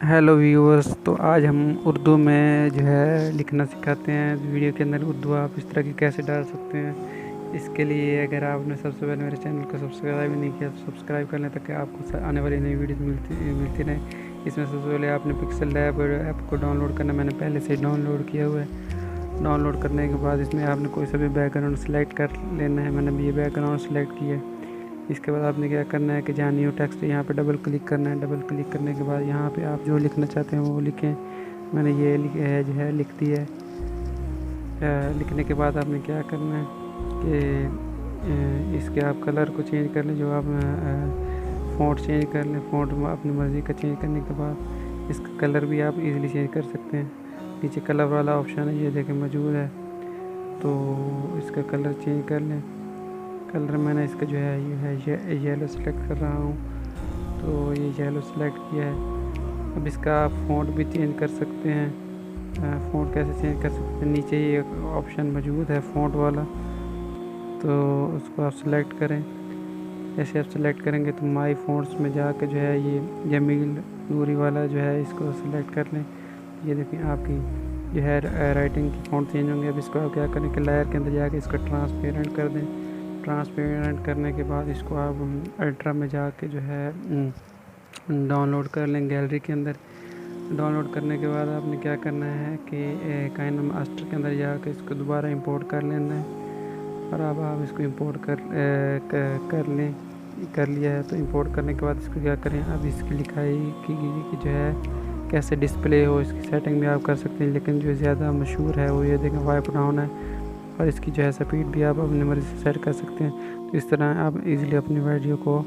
Hello viewers. तो आज हम उर्दू में जो है लिखना सिखाते हैं। वीडियो के अंदर उर्दू आप इस तरह की कैसे डाल सकते हैं। इसके लिए अगर आपने सबसे पहले मेरे चैनल को सब्सक्राइब नहीं किया तो सब्सक्राइब कर लें ताकि आपको आने वाली नई वीडियोस मिलती रहें। इसमें सबसे पहले आपने पिक्सल लैब ऐप को डाउनलोड करना। मैंने पहले से डाउनलोड किया हुआ है। डाउनलोड करने के बाद इसमें आपने कोई सा भी बैकग्राउंड सेलेक्ट कर लेना है। मैंने भी ये बैकग्राउंड सेलेक्ट किया है। इसके बाद आपने क्या करना है कि जहाँ न्यू टेक्स्ट है यहाँ पे डबल क्लिक करना है। डबल क्लिक करने के बाद यहाँ पे आप जो लिखना चाहते हैं वो लिखें। मैंने ये जो है लिख दी है। लिखने के बाद आपने क्या करना है कि इसके आप कलर को चेंज कर लें। जो आप फ़ॉन्ट चेंज कर लें। फ़ॉन्ट अपनी मर्ज़ी का चेंज करने के बाद इसका कलर भी आप इजीली चेंज कर सकते हैं। नीचे कलर वाला ऑप्शन है, ये देखें मौजूद है, तो इसका कलर चेंज कर लें। कलर मैंने इसका जो है ये येलो सेलेक्ट कर रहा हूँ, तो ये येलो सेलेक्ट किया है। अब इसका आप फ़ॉन्ट भी चेंज कर सकते हैं। फ़ॉन्ट कैसे चेंज कर सकते हैं, नीचे ये ऑप्शन मौजूद है फ़ॉन्ट वाला, तो उसको आप सेलेक्ट करें। जैसे आप सेलेक्ट करेंगे तो माई फ़ॉन्ट्स में जाकर जो है ये जमील नूरी वाला जो है इसको सेलेक्ट कर लें। ये देखिए आपकी जो है राइटिंग की फ़ॉन्ट चेंज होंगे। अब इसको आप क्या करें कि लेयर के अंदर जाके इसको ट्रांसपेरेंट कर दें। ट्रांसपेरेंट करने के बाद इसको आप अल्ट्रा में जाके जो है डाउनलोड कर लें गैलरी के अंदर। डाउनलोड करने के बाद आपने क्या करना है कि काइनमास्टर के अंदर जाकर इसको दोबारा इंपोर्ट कर लेना है। और अब आप इसको इंपोर्ट कर लिया है। तो इंपोर्ट करने के बाद इसको क्या करें, अब इसकी लिखाई की जो है कैसे डिस्प्ले हो इसकी सेटिंग भी आप कर सकते हैं। लेकिन जो ज़्यादा मशहूर है वो ये देखें वाइप डाउन है, और इसकी जो है स्पीड भी आप अपनी मर्ज़ी से सेट कर सकते हैं। तो इस तरह आप इजीली अपनी वीडियो को